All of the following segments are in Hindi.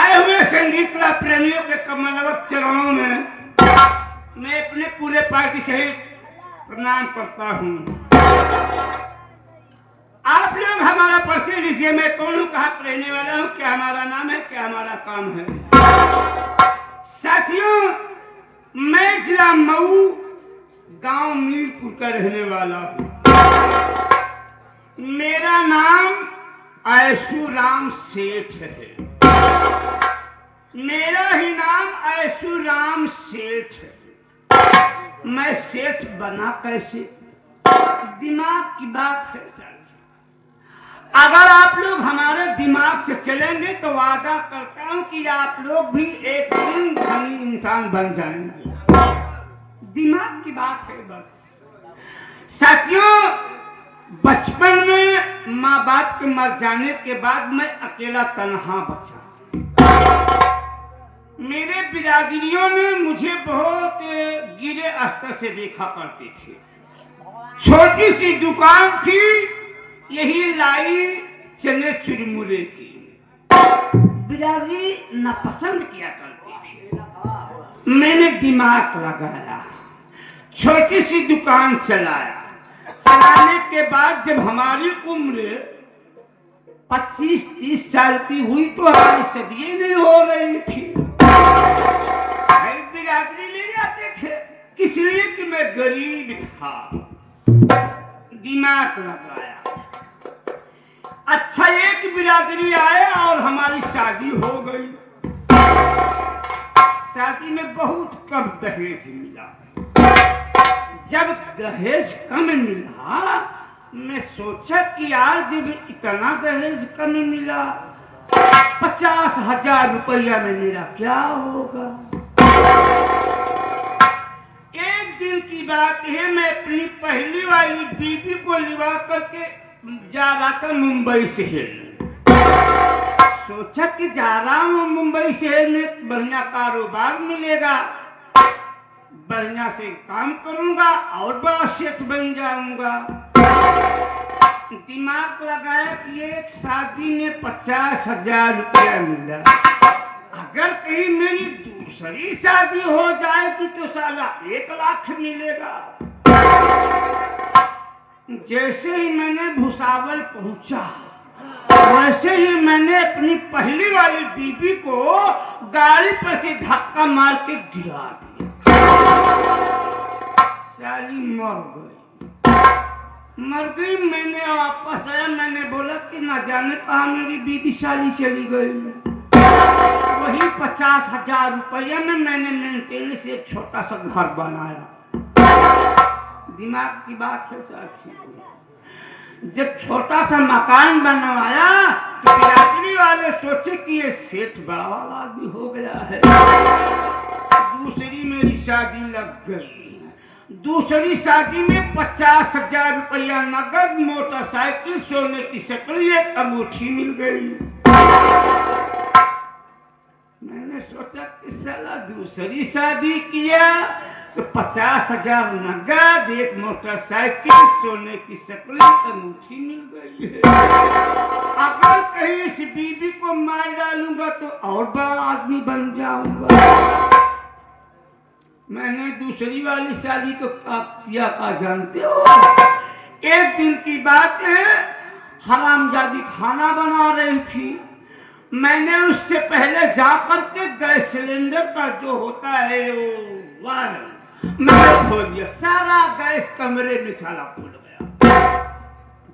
आए हुए संगीत कला प्रेमियों के कमलवत चरणों में मैं अपने पूरे पार्टी सहित प्रणाम करता हूँ। आप लोग हमारा परिचय लीजिए। मैं कौन हूँ, कहाँ रहने वाला हूँ, क्या हमारा नाम है, क्या हमारा काम है। साथियों, मैं जिला मऊ गांव मीरपुर का रहने वाला हूँ। मेरा नाम ऐशुराम सेठ है। मेरा ही नाम ऐशुराम सेठ है। मैं सेठ बना कैसे, दिमाग की बात है सर। अगर आप लोग हमारे दिमाग से चलेंगे तो वादा करता हूं कि आप लोग भी एक दिन धनी इंसान बन जाएंगे। दिमाग की बात है बस। साथियों, बचपन में माँ बाप के मर जाने के बाद मैं अकेला तन्हा बचा। मेरे बिरादरियों ने मुझे बहुत गिरे स्तर से देखा करते थे। छोटी सी दुकान थी, यही लाई चने चुरमुरे की। बिरादरी नापसंद किया करती थी। मैंने दिमाग लगाया, छोटी सी दुकान चलाया। चलाने के बाद जब हमारी उम्र 25-30 साल की हुई तो हमारी सदिये नहीं हो रही थी। बिरादरी ले जाते थे, इसलिए कि मैं गरीब था। दिमाग लगाया। अच्छा, एक बिरादरी आया और हमारी शादी हो गई। शादी में बहुत कम दहेज मिला। जब दहेज कम मिला, मैं सोचा कि आज जब इतना दहेज कम मिला, 50,000 रुपया में मेरा क्या होगा। एक दिन की बात है, मैं अपनी पहली वाली बीबी को लिवा करके जा रहा था मुंबई शहर। सोचा कि जा रहा हूँ मुंबई शहर में, बढ़िया कारोबार मिलेगा, बढ़िया से काम करूंगा और बड़ा सेठ बन जाऊंगा। दिमाग लगाया कि एक शादी में 50,000 रुपया मिला। अगर कहीं मेरी दूसरी शादी हो जाएगी तो साला 1 लाख मिलेगा। जैसे ही मैंने भुसावल पहुंचा, वैसे ही मैंने अपनी पहली वाली बीबी को गाड़ी पर से धक्का मार के गिरा दिया। साली मर गई। मैंने वापस आया, मैंने बोला कि ना जाने कहाँ मेरी बीबी साली चली गई। वही 50,000 रुपया में मैंने मेंटेन से एक छोटा सा घर बनाया। दिमाग की बात है साथी। जब छोटा सा मकान बनवाया तो बिरादरी वाले सोचे कि ये सेठ बड़ा वाला आदमी हो गया है। दूसरी मेरी शादी लग गई। दूसरी शादी में 50,000 रुपया नगद, मोटरसाइकिल, सोने की शक्ल, एक अंगूठी मिल गई। मैंने सोचा कि साला दूसरी शादी किया तो 50,000 नगद, एक मोटरसाइकिल, सोने की शक्ल, अंगूठी मिल गई है। अगर कहीं इस बीबी को मार डालूंगा तो और बड़ा आदमी बन जाऊंगा। मैंने दूसरी वाली शादी को किया का जानते हो। एक दिन की बात है, हरामजादी खाना बना रही थी। मैंने उससे पहले जाकर के गैस सिलेंडर का जो होता है वो वायर मैंने खोल दिया। सारा गैस कमरे में साला खुल गया।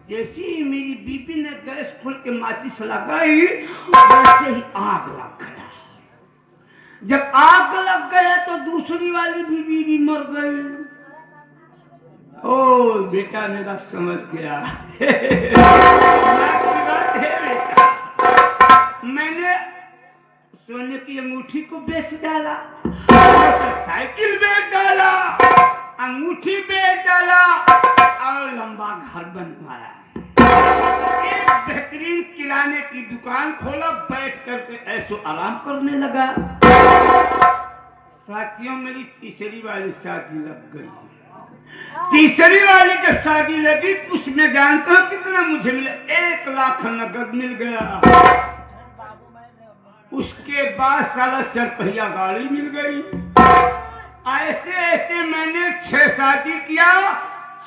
जैसे ही मेरी बीबी ने गैस खोल के माचिस लगाई, वैसे ही आग लग गया। जब आग लग गया तो दूसरी वाली बीबी भी मर गई। ओ बेटा मेरा समझ गया। मैंने सोने की अंगूठी को बेच डाला, साइकिल बेच डाला, अंगूठी बेच डाला और लंबा घर बनवाया। एक बेहतरीन किराने की दुकान खोला, बैठ करके ऐसो आराम करने लगा। साथियों, मेरी तीसरी वाली शादी लग गई। तीसरी वाली जब शादी लगी उसमें जानता हूं कितना मुझे मिला, 1 लाख नगद मिल गया। उसके बाद साला चरपहिया गाड़ी मिल गई। ऐसे ऐसे मैंने 6 शादी किया,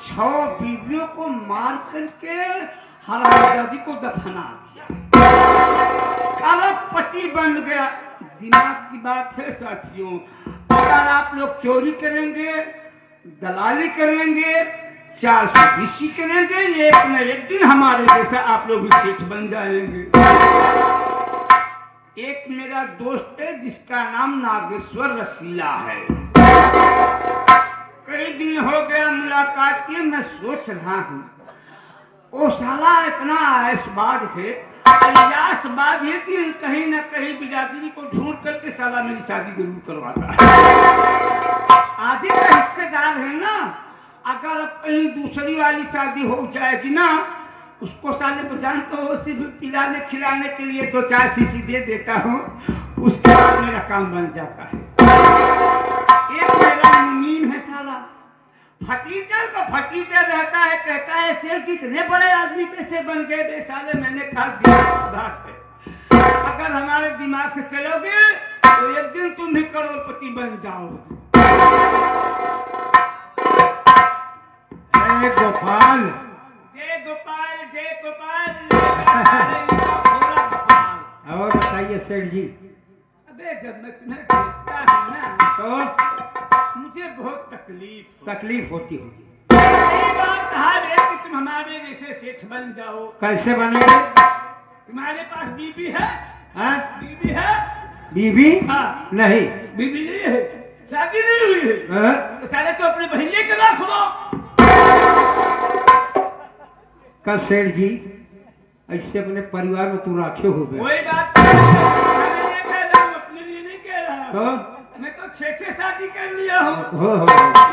6 बीवियों को मार करके हरामजादी को दफना दिया। साला पति बन गया। दिमाग की बात है साथियों। अगर आप लोग चोरी करेंगे, दलाली करेंगे, 420 करेंगे, एक न एक दिन हमारे जैसा आप लोग भी सेठ बन जाएंगे। एक मेरा दोस्त है जिसका नाम नागेश्वर रसीला है। कई दिन हो गया मुलाकात की। मैं सोच रहा हूँ वो साला इतना ऐशबाज है, अयासबाज है कि कहीं न कहीं बिरादरी को ढूंढ करके साला मेरी शादी जरूर करवाता है। आधे का हिस्सेदार है ना। अगर अब कहीं दूसरी वाली शादी हो जाएगी ना, उसको साले को जानते हो, सिर्फ पिलाने खिलाने के लिए 2-4 शीशी दे देता हूँ, उसके बाद मेरा काम बन जाता है। एक मेरा मुनीम है साला, फकीर का फकीर रहता है, कहता है सेठ कितने बड़े आदमी कैसे बन गए बेचारे। मैंने कहा दिमाग है, अगर हमारे दिमाग से चलोगे तो एक दिन तुम भी करोड़पति बन जाओगे। जय गोपाल, जय गोपाल, जय गोपाल। और बताइए सेठ जी। अबे जब मैं तुम्हें देखता हूँ ना तो मुझे बहुत तकलीफ होती होगी। कई बार कहा है कि तुम हमारे जैसे सेठ बन जाओ। कैसे बनेंगे? तुम्हारे पास बीबी है? हाँ? बीबी है? बीवी? हाँ। नहीं। बीबी नहीं है, शादी नहीं हुई है। हाँ? तो साले तो अपने भैया के रख लो। कब सेठ जी ऐसे अपने परिवार में तू राखे हो गए? कोई बात नहीं, मैं ये कह रहा हूँ, अपने लिए नहीं कह रहा। तो मैं तो 6 शादी कर लिया हूँ। हो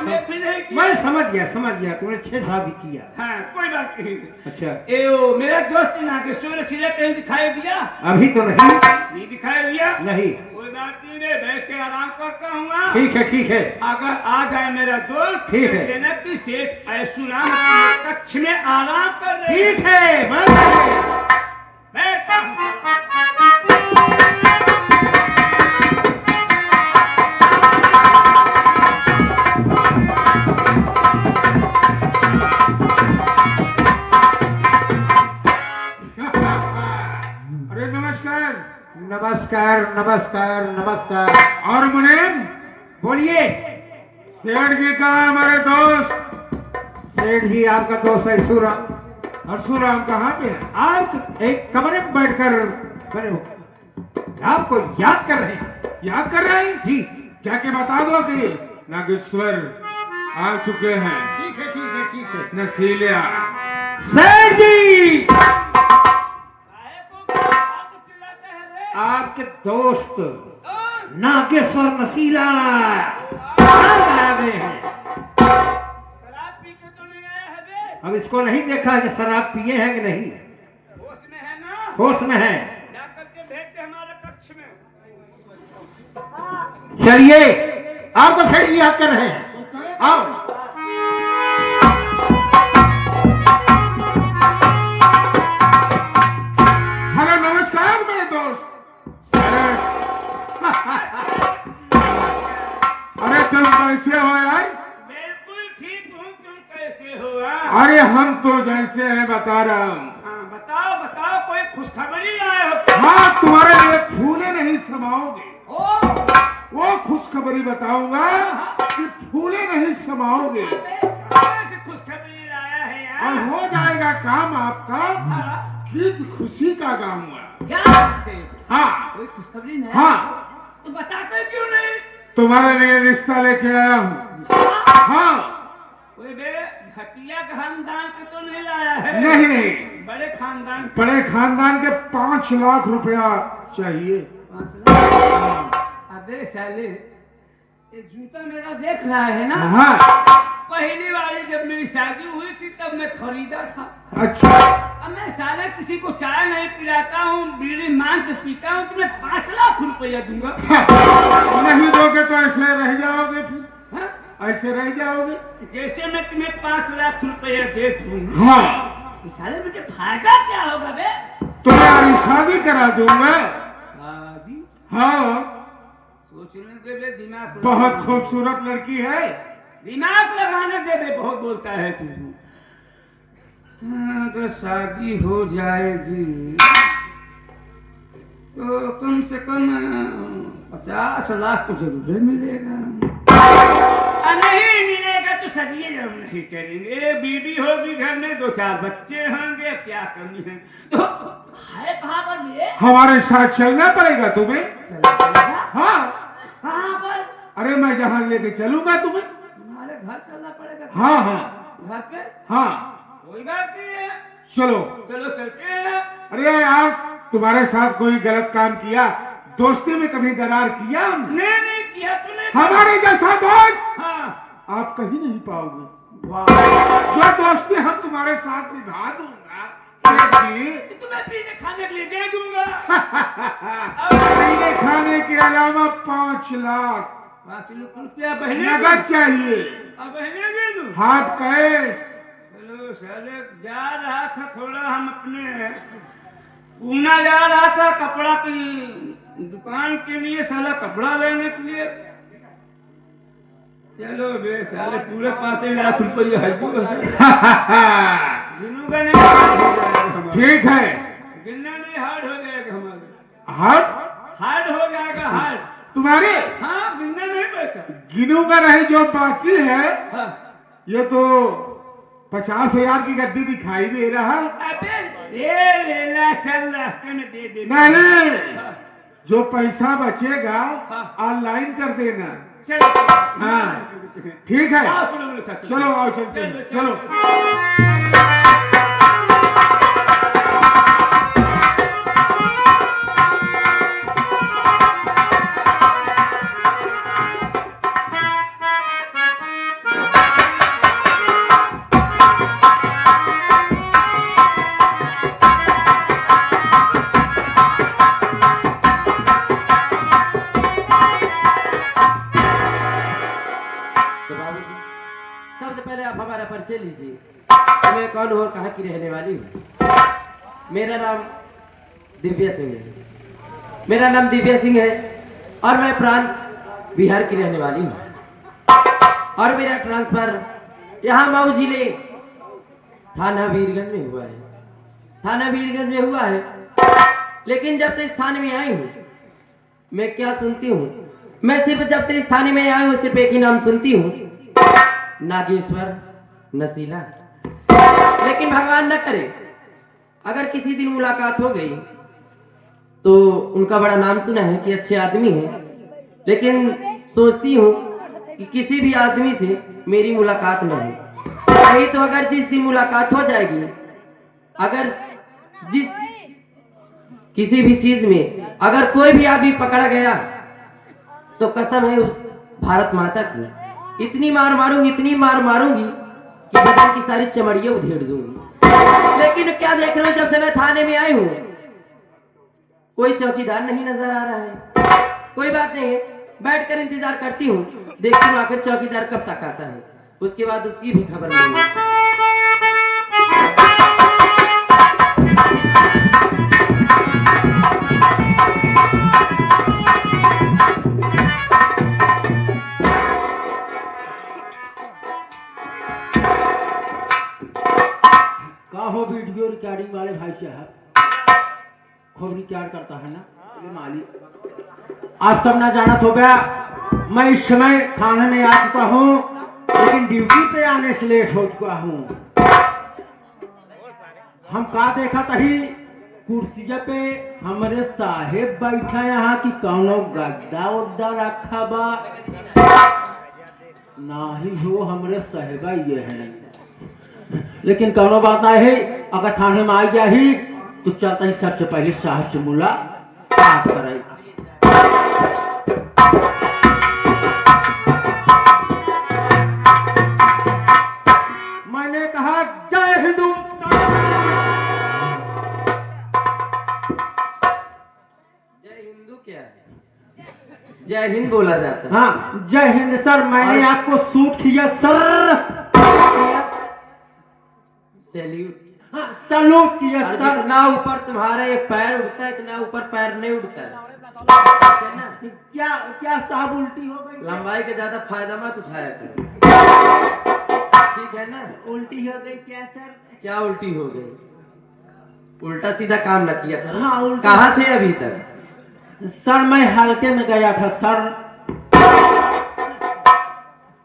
मैं भी नहीं किया। मैं समझ गया तुमने 6 शादी किया। हाँ, कोई बात नहीं। अच्छा, ए मेरा दोस्त नागेश्वर रसीला कहीं दिखाई दिया? अभी तो नहीं दिखाई दिया। नहीं। कोई बात नहीं रे, बैठ के आराम करता हूँ। ठीक है। अगर आ जाए मेरा दोस्त, ठीक है। कहना कि सेठ ऐशुराम अपने कक्ष में आराम कर रहे हैं। ठीक है, बस बैठता हूँ। अरे नमस्कार। और मुनीम बोलिए। सेठ जी कहाँ हमारे दोस्त? सेठ जी आपका दोस्त परशुराम कहाँ पे है? आप एक कमरे में बैठकर आपको याद कर रहे हैं जी। जाके बता दो कि नागेश्वर आ चुके हैं। ठीक है। नसीलिया सेठ जी, आपके दोस्त नागेश्वर नसीला आ गए हैं। शराब पी के तो नहीं आया है बे? अब इसको नहीं देखा कि शराब पिए हैं कि नहीं। होश में है ना? होश में है। जाकर के भेज दे हमारे कक्ष में। चलिए, आपको सेठ जी याद कर रहे हैं। आओ। हेलो, नमस्कार मेरे दोस्त। अरे तुम कैसे हो यार? बिल्कुल ठीक हूँ, तुम कैसे हो? अरे हम तो जैसे हैं बता रहा हूँ। हाँ, बताओ कोई खुशखबरी लाए हो? हाँ, तुम्हारे लिए फूले नहीं समाओगे। ओ, वो खुशखबरी बताऊंगा कि फूले नहीं समाओगे कहाँ से खुशखबरी लाया है और यार? हो जाएगा काम आपका। हाँ, गीत खुशी का गाँव हुआ। क्या बात है? हाँ कोई खुशखबरी नहीं? हाँ, तो बताते क्यों नहीं? तुम्हारे लिए रिश्ता लेके आया हूँ। हाँ। कोई बे घटिया खानदान के तो नहीं लाया है? नहीं, बड़े खानदान। बड़े खानदान के 5 लाख रुपया चाहिए। 5 लाख? अबे साले, ये जूता मेरा देख रहा है ना? हाँ। पहली वाली जब मेरी शादी हुई थी तब मैं खरीदा था। अच्छा। अब मैं साले किसी को चाय नहीं पिलाता हूँ, बीड़ी मांग के पीता हूँ, तो मैं 5 लाख रुपया दूंगा। नहीं दोगे तो ऐसे रह जाओगे फिर। हाँ? ऐसे रह जाओगे। जैसे मैं तुम्हें 5 लाख रुपया दे दूँ, हाँ, साले मुझे फायदा क्या होगा बे? तुम्हारी शादी करा दूंगा। शादी शादी? हाँ, सोचने दे बे, दिमाग बहुत खूबसूरत लड़की है। दिमाग लगाने दे बे, बहुत बोलता है तू। अगर शादी हो जाएगी तो कम से कम 50 लाख तो जरूर मिलेगा। नहीं मिलेगा तो सदिए हम नहीं करेंगे। बीवी होगी घर में, 2-4 बच्चे होंगे, क्या कमी है? तो है कहाँ पर ये? हमारे साथ चलना पड़ेगा तुम्हें। चला चलेगा? हाँ, कहाँ पर? अरे मैं जहाँ लेके चलूंगा तुम्हें। तुम्हारे घर चलना पड़ेगा? हाँ हाँ घर पे? हाँ, कोई बात नहीं है, चलो। चलो चलते हैं। अरे यार, तुम्हारे साथ कोई गलत काम किया, दोस्ती में कभी दरार किया हमने? नहीं किया तूने। हमारे जैसा दोस्त हाँ, आप कहीं नहीं पाओगे। वाह, जो दोस्ती हम तुम्हारे साथ निभा दूंगा सेठ जी, तुम्हें पीने खाने के लिए दे दूंगा। पीने खाने के अलावा 5 लाख 5 लाख रुपया बहने नगद चाहिए। अब बहने दे दूं? हाथ कैश। चलो साले, जा रहा था थोड़ा, हम अपने पूना जा रहा था कपड़ा की दुकान के लिए, साला कपड़ा लेने के लिए। चलो बे साले, पूरे 5 लाख रुपया है। गिनूंगा नहीं, हार्ड हो जाएगा हमारा। ठीक है। गिनना नहीं, हार्ड हो जाएगा हमारा। हाथ हार्ड हो जाएगा, हार्ड। तुम्हारे हाँ, गिनना नहीं पैसा। गिनूंगा नहीं, जो बाकी है हाँ। ये तो 50,000 की गद्दी दिखाई दे रहा है। अबे ये लेना, चल रास्ते में दे दे। नहीं, हाँ। जो पैसा बचेगा हाँ। ऑनलाइन कर देना। चलो। हाँ, ठीक है। आओ, चलो मेरे साथ। चलो आओ, चलते हैं। चलो। तो बाबूजी, सबसे पहले आप हमारा परिचय लीजिए। मैं कौन हूँ और कहाँ की रहने वाली हूँ। मेरा नाम दिव्या सिंह है। मेरा नाम दिव्या सिंह है और मैं प्रांत बिहार की रहने वाली हूँ। और मेरा ट्रांसफर यहाँ मऊ जिले थाना वीरगंज में हुआ है। थाना वीरगंज में हुआ है, लेकिन जब से इस थाने में आई हूँ, मैं क्या सुनती हूँ, मैं सिर्फ जब से इस थाने में आई हूँ सिर्फ एक ही नाम सुनती हूँ, नागेश्वर नशीला। लेकिन भगवान न करे अगर किसी दिन मुलाकात हो गई तो उनका बड़ा नाम सुना है कि अच्छे आदमी हैं, लेकिन सोचती हूँ कि किसी भी आदमी से मेरी मुलाकात न हो। नहीं तो अगर जिस दिन मुलाकात हो जाएगी, अगर जिस किसी भी चीज में अगर कोई भी आदमी पकड़ा गया तो कसम है उस भारत माता की, इतनी मार मारूंगी, इतनी मार मारूंगी कि बदन की सारी चमड़ियां उधेड़ दूंगी। लेकिन क्या देख रहे हो, जब से मैं थाने में आई हूँ कोई चौकीदार नहीं नजर आ रहा है। कोई बात नहीं है, बैठकर इंतजार करती हूँ, देखती हूँ आखिर चौकीदार कब तक आता है। उसके बाद उसकी भी खबर नहीं। हो वीडियो रिकॉर्डिंग वाले भाई साहब, खूब रिकॉर्ड करता है ना ये मालिक। आप सब ना जानत हो गया, मैं इस समय थाने में आ चुका हूँ, लेकिन ड्यूटी पे आने से लेट हो चुका हूँ। हम का देखा तही कुर्सिया पे हमारे साहेब बैठा, यहाँ की कौनो गद्दा उद्दा रखा बा नाही हो, हमारे साहेबा ये है। लेकिन कौनो बात नहीं है, अगर थाने में आ गया ही तो चलता ही सबसे पहले साहब से मुलाकात कराई। मैंने कहा जय हिंदू। जय हिंदू क्या है? जय हिंद बोला जाता है। हाँ जय हिंद सर, मैंने आपको सूट किया सर। सैल्यूट। सलूट किए और सर। जितना ऊपर तुम्हारा ये पैर उठता है इतना ऊपर पैर नहीं उठता है, ठीक है ना? क्या क्या साहब उल्टी हो गई? लंबाई का ज्यादा फायदा मत उठाया करो, ठीक है ना? उल्टी हो गई क्या सर? क्या उल्टी हो गई? उल्टा सीधा काम न किया करो। हाँ, उल्टा। कहाँ थे अभी तक? सर मैं हल्के में गया था सर।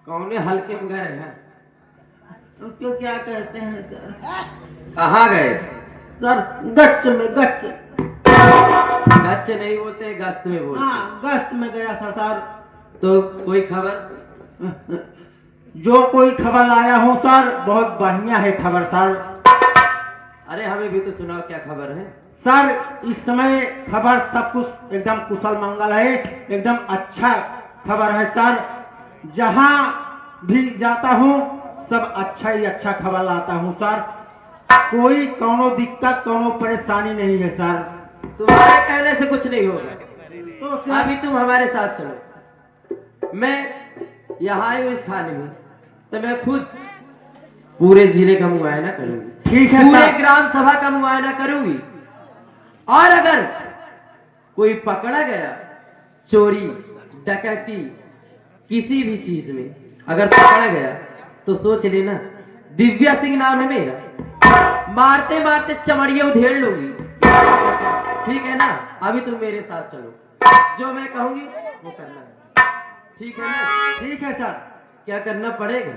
कौने हल्के में गए हैं? उसको क्या कहते हैं सर? कहाँ गए? सर गच्च में, गच्च। गच्छ नहीं बोलते, गश्त में बोलते। हाँ गश्त में गया था सर। तो कोई खबर? जो कोई खबर लाया हूँ सर बहुत बढ़िया है खबर सर। अरे हमें भी तो सुनाओ, क्या खबर है? सर इस समय खबर सब कुछ एकदम कुशल मंगल है, एकदम अच्छा खबर है सर। जहाँ भी जाता हूँ सब अच्छा ही अच्छा खबर लाता हूँ सर। कोई कोनो दिक्कत कोनो परेशानी नहीं है सर। तुम्हारे कहने से कुछ नहीं होगा। तो सर अभी तुम हमारे साथ चलो। मैं यहाँ आई हूँ इस थाने में, तो मैं खुद पूरे जिले का मुआयना करूंगी, ठीक है पूरे सर। ग्राम सभा का मुआयना करूंगी। और अगर कोई पकड़ा गया चोरी डकैती किसी भी चीज में अगर पकड़ा गया तो सोच लेना दिव्या सिंह नाम है मेरा, मारते मारते चमड़िया उधेड़ लूंगी, ठीक है ना? अभी तुम मेरे साथ चलो, जो मैं कहूंगी वो करना है, ठीक है ना? ठीक है सर। क्या करना पड़ेगा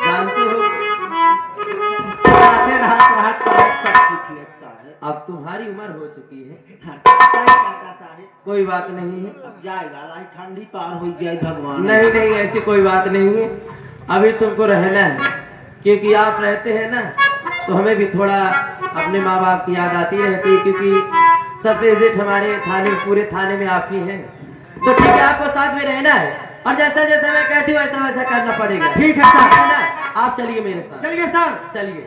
जानते हो? राधे रात रात सब कुछ लगता है। अब तुम्हारी उम्र हो चुकी है, हाँ, क्या कहता साहब? कोई बात नहीं है। अब जाएगा लाई ठंडी पार हो जाए भगवान। नहीं नहीं, ऐसी कोई बात नहीं है। अभी तुमको रहना है, क्योंकि आप रहते हैं ना तो हमें भी थोड़ा अपने माँ बाप की याद आती रहती है, क्योंकि सबसे इज्जत हमारे थाने पूरे थाने में आप ही हैं। तो ठीक है, आपको साथ में रहना है और जैसा जैसा मैं कहती हूँ वैसा वैसा करना पड़ेगा, ठीक है सर। है ना? आप चलिए मेरे साथ, चलिए सर। चलिए।